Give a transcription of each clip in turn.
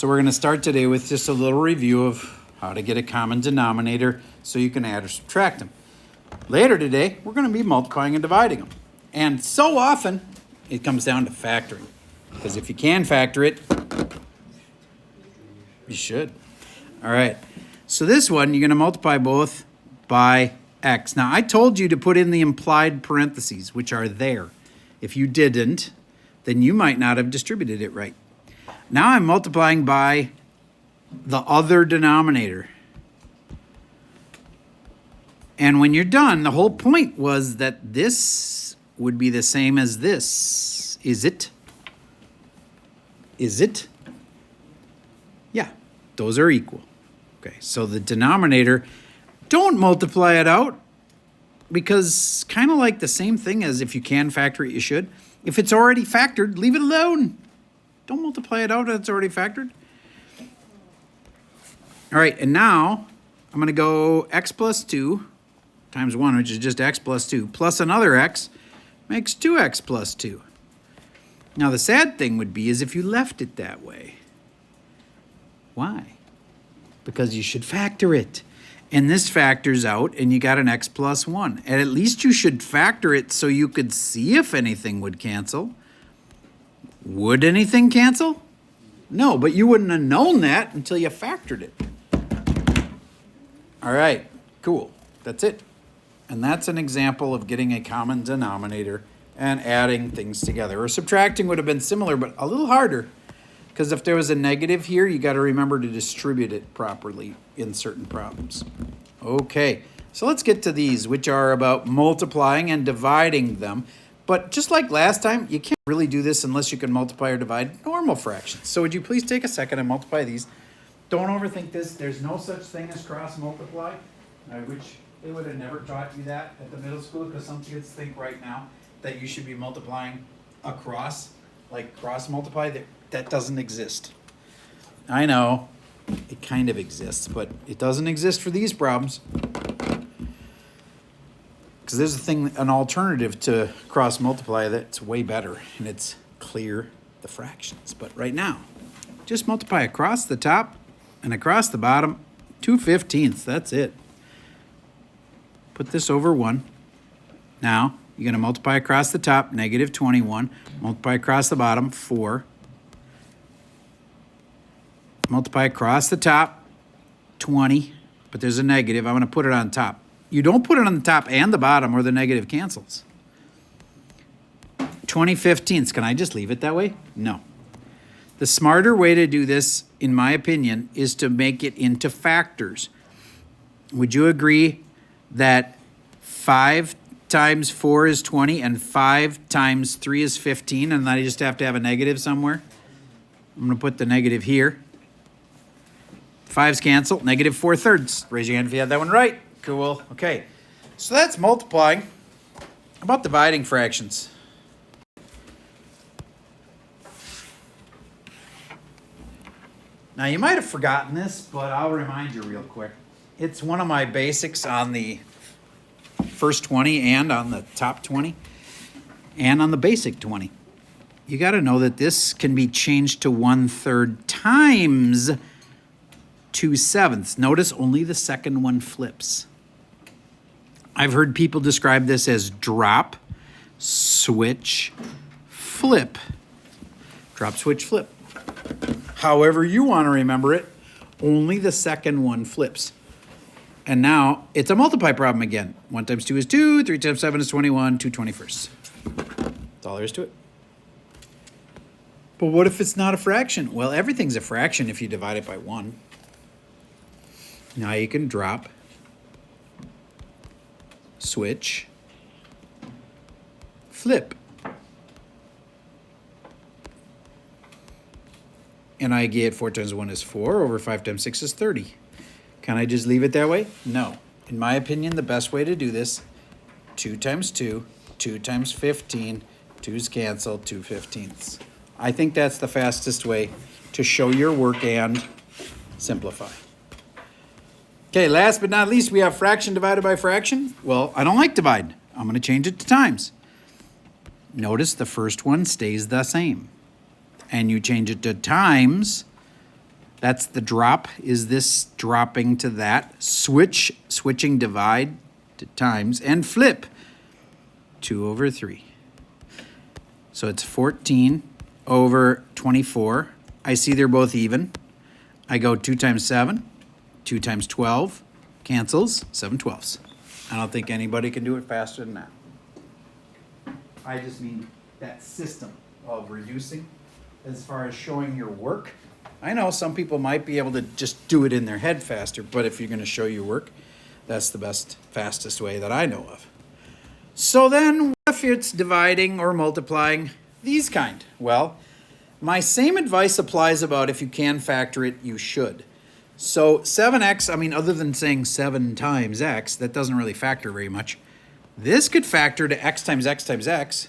So we're going to start today with just a little review of how to get a common denominator so you can add or subtract them. Later today, we're going to be multiplying and dividing them. And so often, it comes down to factoring. Because if you can factor it, you should. All right. So this one, you're going to multiply both by x. Now, I told you to put in the implied parentheses, which are there. If you didn't, then you might not have distributed it right. Now I'm multiplying by the other denominator. And when you're done, the whole point was that this would be the same as this. Is it? Is it? Yeah, those are equal. Okay, so the denominator, don't multiply it out because kind of like the same thing as if you can factor it, you should. If it's already factored, leave it alone. Don't multiply it out if it's already factored. All right, and now I'm going to go x plus 2 times 1, which is just x plus 2, plus another x makes 2x plus 2. Now, the sad thing would be is if you left it that way. Why? Because you should factor it. And this factors out, and you got an x plus 1. And at least you should factor it so you could see if anything would cancel. Would anything cancel? No, but you wouldn't have known that until you factored it. All right, cool. That's it. And that's an example of getting a common denominator and adding things together. Or subtracting would have been similar, but a little harder. Because if there was a negative here, you got to remember to distribute it properly in certain problems. Okay, so let's get to these, which are about multiplying and dividing them. But just like last time, you can't really do this unless you can multiply or divide normal fractions. So would you please take a second and multiply these? Don't overthink this. There's no such thing as cross multiply. I wish they would have never taught you that at the middle school, because some kids think right now that you should be multiplying across, like cross multiply. That doesn't exist. I know it kind of exists, but it doesn't exist for these problems. Because there's a thing, an alternative to cross multiply that's way better, and it's clear the fractions. But right now, just multiply across the top and across the bottom, 2/15. That's it. Put this over 1. Now, you're going to multiply across the top, negative 21. Multiply across the bottom, 4. Multiply across the top, 20. But there's a negative. I'm going to put it on top. You don't put it on the top and the bottom or the negative cancels. 20/15. Can I just leave it that way? No. The smarter way to do this, in my opinion, is to make it into factors. Would you agree that 5 times 4 is 20 and 5 times 3 is 15, and then I just have to have a negative somewhere? I'm going to put the negative here. 5's cancel, negative 4/3. Raise your hand if you had that one right. Cool. Okay, so that's multiplying. How about dividing fractions? Now, you might have forgotten this, but I'll remind you real quick. It's one of my basics on the first 20 and on the top 20 and on the basic 20. You got to know that this can be changed to 1/3 times 2/7. Notice only the second one flips. I've heard people describe this as drop, switch, flip. Drop, switch, flip. However you want to remember it, only the second one flips. And now it's a multiply problem again. 1 times 2 is 2, 3 times 7 is 21, 2/21. That's all there is to it. But what if it's not a fraction? Well, everything's a fraction if you divide it by 1. Now you can drop, switch, flip. And I get 4 times 1 is 4, over 5 times 6 is 30. Can I just leave it that way? No. In my opinion, the best way to do this, 2 times 2, 2 times 15, 2's cancel, 2/15. I think that's the fastest way to show your work and simplify. Okay, last but not least, we have fraction divided by fraction. Well, I don't like divide. I'm going to change it to times. Notice the first one stays the same. And you change it to times, That's the drop. Is this dropping to that? Switching divide to times, and flip. 2 over 3. So it's 14 over 24. I see they're both even. I go 2 times 7, 2 times 12, cancels, 7 twelfths. I don't think anybody can do it faster than that. I just mean that system of reducing as far as showing your work. I know some people might be able to just do it in their head faster, but if you're going to show your work, that's the best, fastest way that I know of. So then, what if it's dividing or multiplying these kind? Well, my same advice applies about if you can factor it, you should. So 7x, I mean, other than saying 7 times x, that doesn't really factor very much. This could factor to x times x times x,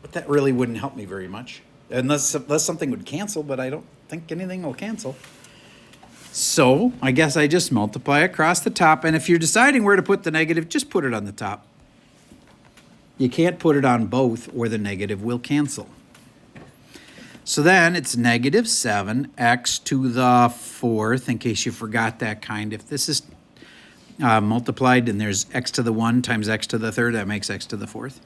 but that really wouldn't help me very much. Unless something would cancel, but I don't think anything will cancel. So I guess I just multiply across the top, and if you're deciding where to put the negative, just put it on the top. You can't put it on both, or the negative will cancel. So then it's negative 7x to the 4th, in case you forgot that kind. If this is multiplied and there's x to the 1 times x to the 3rd, that makes x to the 4th.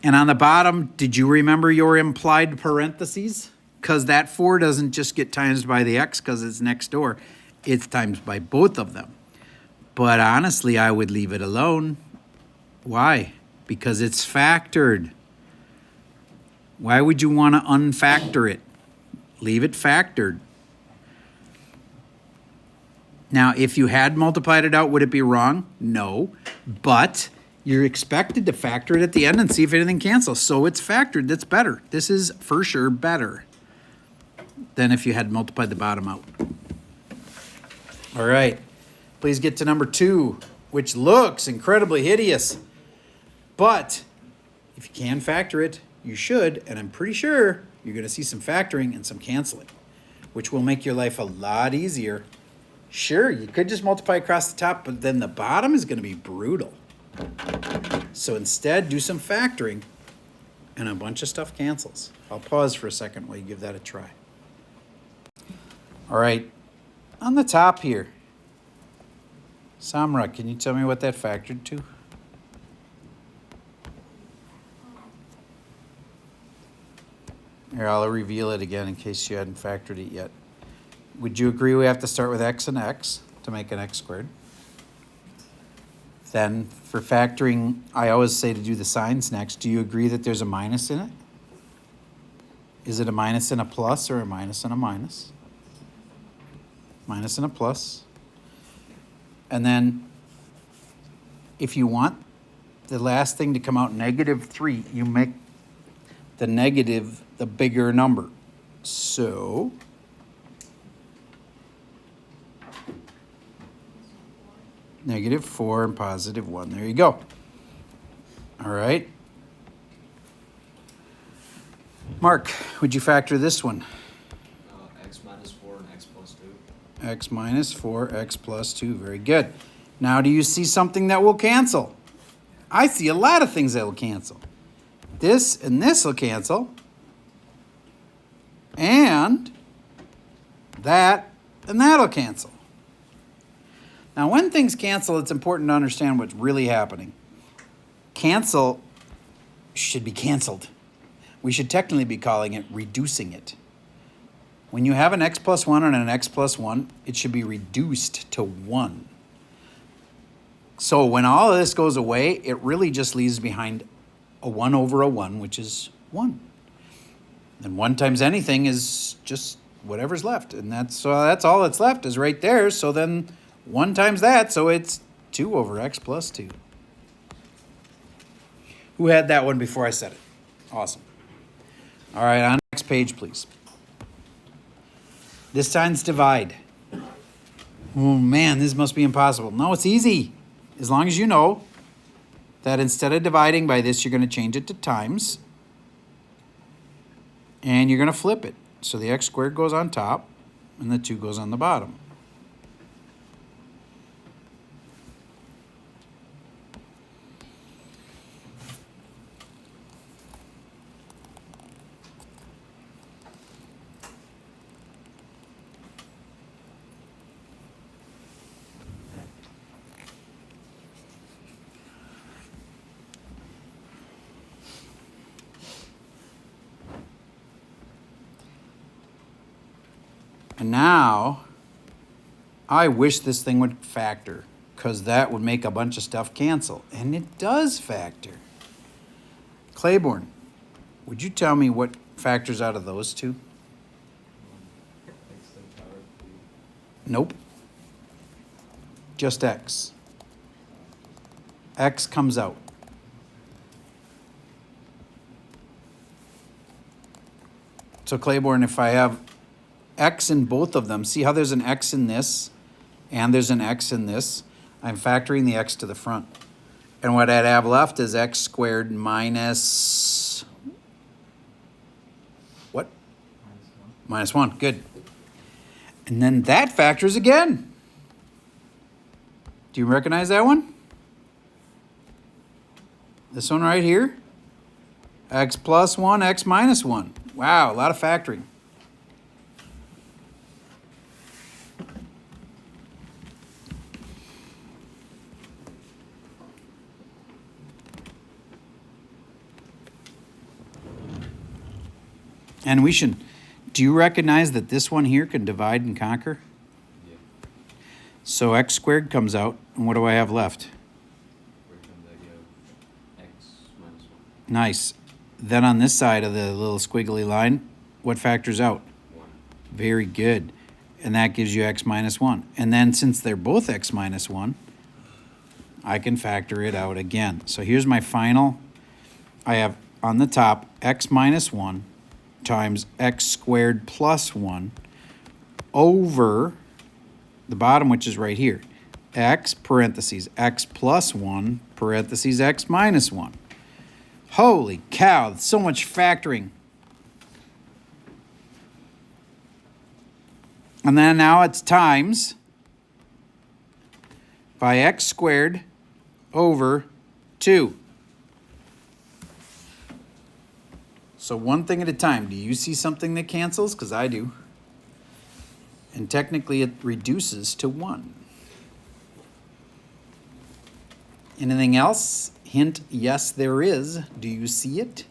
And on the bottom, did you remember your implied parentheses? Because that 4 doesn't just get times by the x because it's next door. It's times by both of them. But honestly, I would leave it alone. Why? Because it's factored. Why would you want to unfactor it? Leave it factored. Now, if you had multiplied it out, would it be wrong? No. But you're expected to factor it at the end and see if anything cancels. So it's factored. That's better. This is for sure better than if you had multiplied the bottom out. All right. Please get to number 2, which looks incredibly hideous. But if you can factor it, you should. And I'm pretty sure you're going to see some factoring and some canceling, which will make your life a lot easier. Sure, you could just multiply across the top, but then the bottom is going to be brutal. So instead, do some factoring, and a bunch of stuff cancels. I'll pause for a second while you give that a try. All right, on the top here, Samra, can you tell me what that factored to? Here, I'll reveal it again in case you hadn't factored it yet. Would you agree we have to start with x and x to make an x squared? Then for factoring, I always say to do the signs next. Do you agree that there's a minus in it? Is it a minus and a plus or a minus and a minus? Minus and a plus. And then if you want the last thing to come out -3, you make the negative the bigger number. So -4 and +1. There you go. All right. Mark, would you factor this one? X minus 4 and x plus 2. X minus 4, x plus 2. Very good. Now, do you see something that will cancel? I see a lot of things that will cancel. This and this will cancel. And that and that'll cancel. Now, when things cancel, it's important to understand what's really happening. Cancel should be canceled. We should technically be calling it reducing it. When you have an x plus 1 and an x plus 1, it should be reduced to 1. So when all of this goes away, it really just leaves behind a 1 over a 1, which is 1. And 1 times anything is just whatever's left. And that's all that's left is right there. So then 1 times that, so it's 2 over x plus 2. Who had that one before I said it? Awesome. All right, on the next page, please. This times divide. Oh, man, this must be impossible. No, it's easy. As long as you know that instead of dividing by this, you're going to change it to times. And you're going to flip it. So the x squared goes on top, and the 2 goes on the bottom. And now, I wish this thing would factor, because that would make a bunch of stuff cancel. And it does factor. Claiborne, would you tell me what factors out of those two? X to the power of B. Nope. Just x. X comes out. So Claiborne, if I have x in both of them, see how there's an x in this and there's an x in this? I'm factoring the x to the front. And what I'd have left is x squared minus what? Minus 1. Good. And then that factors again. Do you recognize that one? This one right here? X plus 1, x minus 1. Wow, a lot of factoring. And we should, do you recognize that this one here can divide and conquer? Yeah. So x squared comes out, and what do I have left? Where comes that go? X minus 1. Nice. Then on this side of the little squiggly line, what factors out? 1. Very good. And that gives you x minus 1. And then since they're both x minus 1, I can factor it out again. So here's my final. I have on the top x minus 1 times x squared plus 1 over the bottom, which is right here. X parentheses x plus 1 parentheses x minus 1. Holy cow, so much factoring. And then now it's times by x squared over 2. So one thing at a time. Do you see something that cancels? Because I do. And technically it reduces to 1. Anything else? Hint, yes, there is. Do you see it?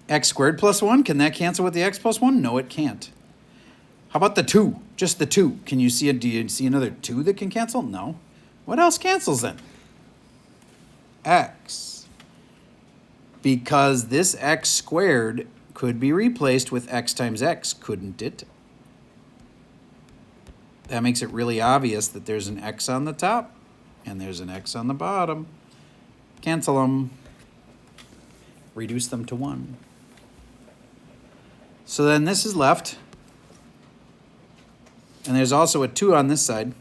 X squared plus 1, can that cancel with the x plus 1? No, it can't. How about the 2? Just the 2. Can you see it? Do you see another 2 that can cancel? No. What else cancels then? X. Because this x squared could be replaced with x times x, couldn't it? That makes it really obvious that there's an x on the top and there's an x on the bottom. Cancel them. Reduce them to 1. So then this is left. And there's also a 2 on this side.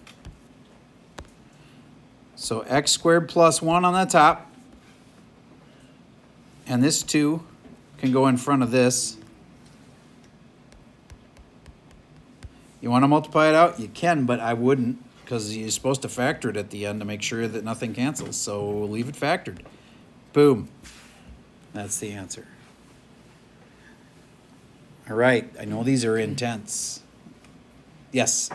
So x squared plus 1 on the top. And this 2 can go in front of this. You want to multiply it out? You can, but I wouldn't, because you're supposed to factor it at the end to make sure that nothing cancels. So leave it factored. Boom. That's the answer. All right. I know these are intense. Yes.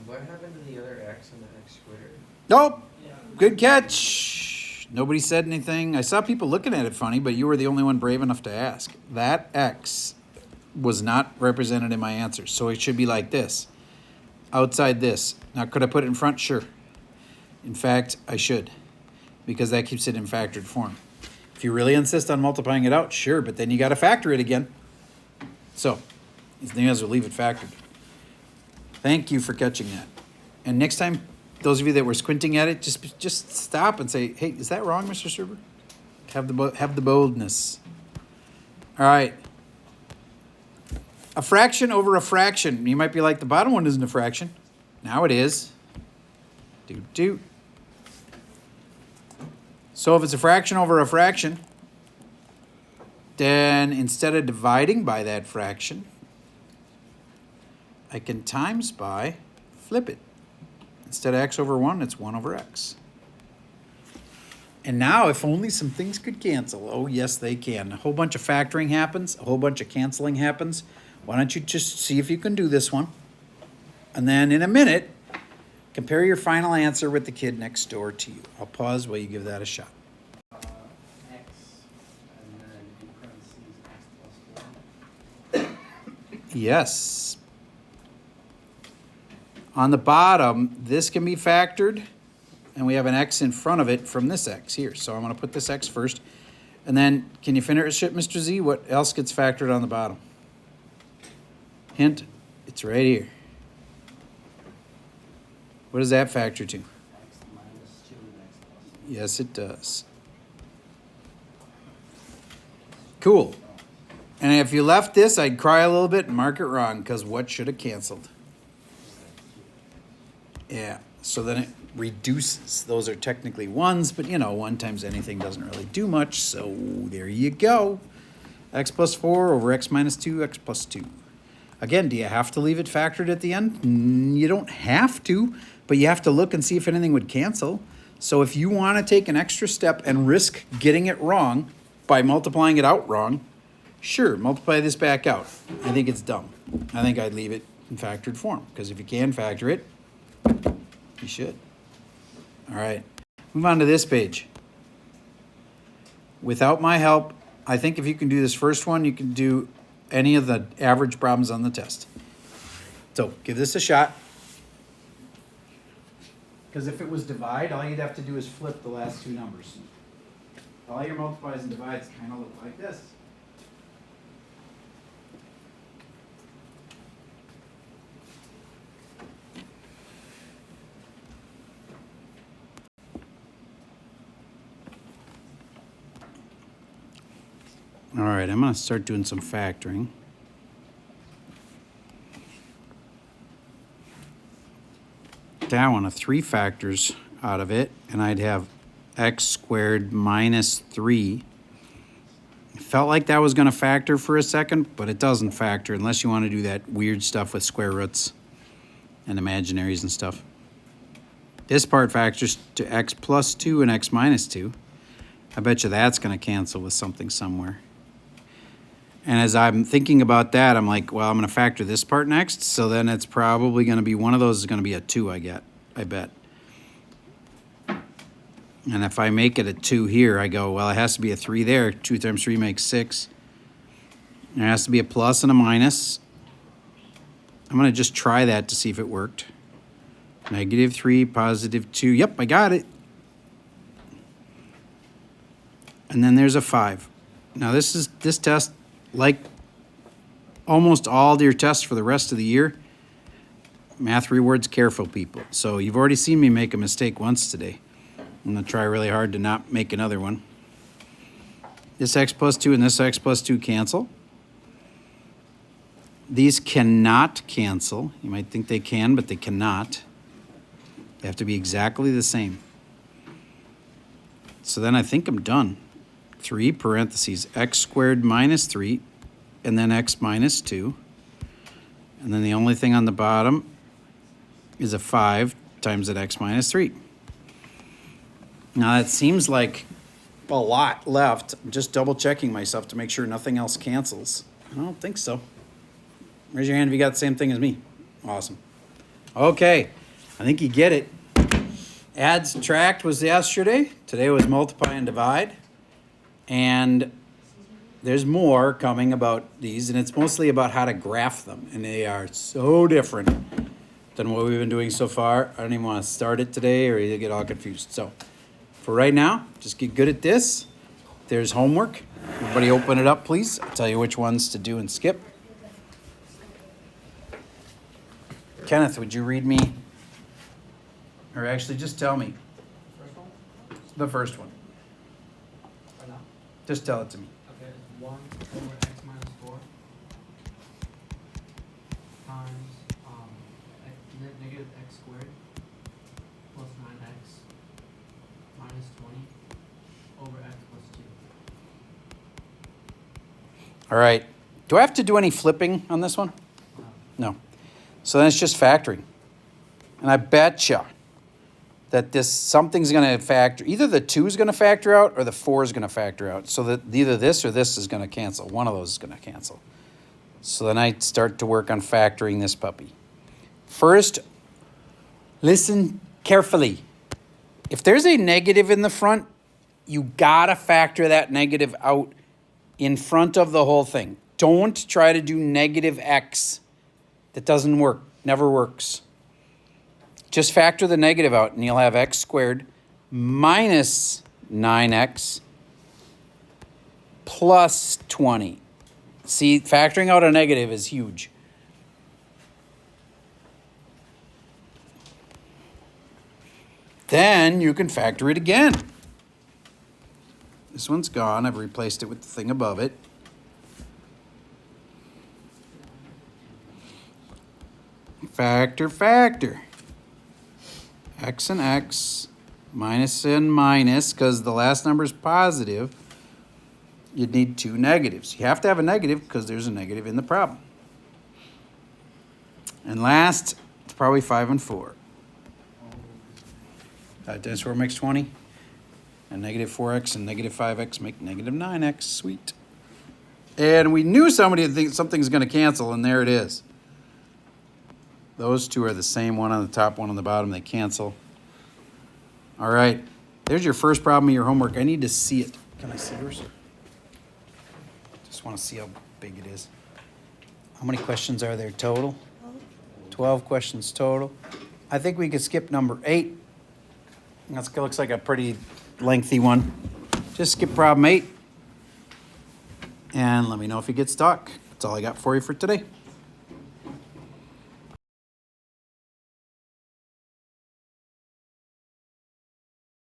What happened to the other x and the x squared? Nope. Good catch. Nobody said anything. I saw people looking at it funny, but you were the only one brave enough to ask. That x was not represented in my answer, so it should be like this. Outside this. Now, could I put it in front? Sure. In fact, I should, because that keeps it in factored form. If you really insist on multiplying it out, sure, but then you got to factor it again. So, you guys will leave it factored. Thank you for catching that. And next time, those of you that were squinting at it, just stop and say, hey, is that wrong, Mr. Serber? Have the boldness. All right. A fraction over a fraction. You might be like, the bottom one isn't a fraction. Now it is. Do. So if it's a fraction over a fraction, then instead of dividing by that fraction, I can times by, flip it. Instead of x over 1, it's 1 over x. And now, if only some things could cancel. Oh, yes, they can. A whole bunch of factoring happens. A whole bunch of canceling happens. Why don't you just see if you can do this one? And then in a minute, compare your final answer with the kid next door to you. I'll pause while you give that a shot. X, and then in parentheses x plus 1. Yes. On the bottom, this can be factored, and we have an x in front of it from this x here. So I'm going to put this x first. And then, can you finish it, Mr. Z? What else gets factored on the bottom? Hint, it's right here. What does that factor to? X minus 2 and x plus. Yes, it does. Cool. And if you left this, I'd cry a little bit and mark it wrong, because what should have canceled? Yeah, so then it reduces. Those are technically ones, but 1 times anything doesn't really do much, so there you go. X plus 4 over x minus 2, x plus 2. Again, do you have to leave it factored at the end? You don't have to, but you have to look and see if anything would cancel. So if you want to take an extra step and risk getting it wrong by multiplying it out wrong, sure, multiply this back out. I think it's dumb. I think I'd leave it in factored form, because if you can factor it, you should. All right, move on to this page. Without my help, I think if you can do this first one, you can do any of the average problems on the test. So give this a shot. Because if it was divide, all you'd have to do is flip the last two numbers. All your multiplies and divides kind of look like this. All right, I'm going to start doing some factoring. That one, 3 factors out of it, and I'd have x squared minus 3. It felt like that was going to factor for a second, but it doesn't factor unless you want to do that weird stuff with square roots and imaginaries and stuff. This part factors to x plus 2 and x minus 2. I bet you that's going to cancel with something somewhere. And as I'm thinking about that, I'm like, well, I'm going to factor this part next. So then it's probably going to be one of those is going to be a 2, I bet. And if I make it a 2 here, I go, well, it has to be a 3 there. 2 times 3 makes 6. There has to be a plus and a minus. I'm going to just try that to see if it worked. Negative 3, positive 2. Yep, I got it. And then there's a 5. Now this test, like almost all your tests for the rest of the year, math rewards careful people. So you've already seen me make a mistake once today. I'm going to try really hard to not make another one. This x plus 2 and this x plus 2 cancel. These cannot cancel. You might think they can, but they cannot. They have to be exactly the same. So then I think I'm done. 3 parentheses x squared minus 3, and then x minus 2. And then the only thing on the bottom is a 5 times that x minus 3. Now that seems like a lot left. I'm just double checking myself to make sure nothing else cancels. I don't think so. Raise your hand if you got the same thing as me. Awesome. Okay, I think you get it. Add, subtract was yesterday. Today was multiply and divide. And there's more coming about these, and it's mostly about how to graph them. And they are so different than what we've been doing so far. I don't even want to start it today or you'll get all confused. So for right now, just get good at this. There's homework. Everybody open it up, please. I'll tell you which ones to do and skip. Kenneth, would you read me? Or actually, just tell me. First one? The first one. Right now? Just tell it to me. Okay, it's 1 over x minus 4 times negative x squared plus 9x minus 20 over x plus 2. All right. Do I have to do any flipping on this one? No. So then it's just factoring. And I betcha that this something's going to factor, either the 2 is going to factor out or the 4 is going to factor out. So that either this or this is going to cancel. One of those is going to cancel. So then I start to work on factoring this puppy. First, listen carefully. If there's a negative in the front, you got to factor that negative out in front of the whole thing. Don't try to do negative x. That doesn't work. Never works. Just factor the negative out, and you'll have x squared minus 9x plus 20. See, factoring out a negative is huge. Then you can factor it again. This one's gone. I've replaced it with the thing above it. Factor, factor. X and x, minus and minus, because the last number is positive. You'd need two negatives. You have to have a negative because there's a negative in the problem. And last, it's probably 5 and 4. 5 times 4 makes 20. And negative 4x and negative 5x make negative 9x. Sweet. And we knew something's going to cancel, and there it is. Those two are the same, one on the top, one on the bottom. They cancel. All right. There's your first problem of your homework. I need to see it. Can I see yours? Just want to see how big it is. How many questions are there total? 12 questions total. I think we could skip number 8. That looks like a pretty lengthy one. Just skip problem 8. And let me know if you get stuck. That's all I got for you for today.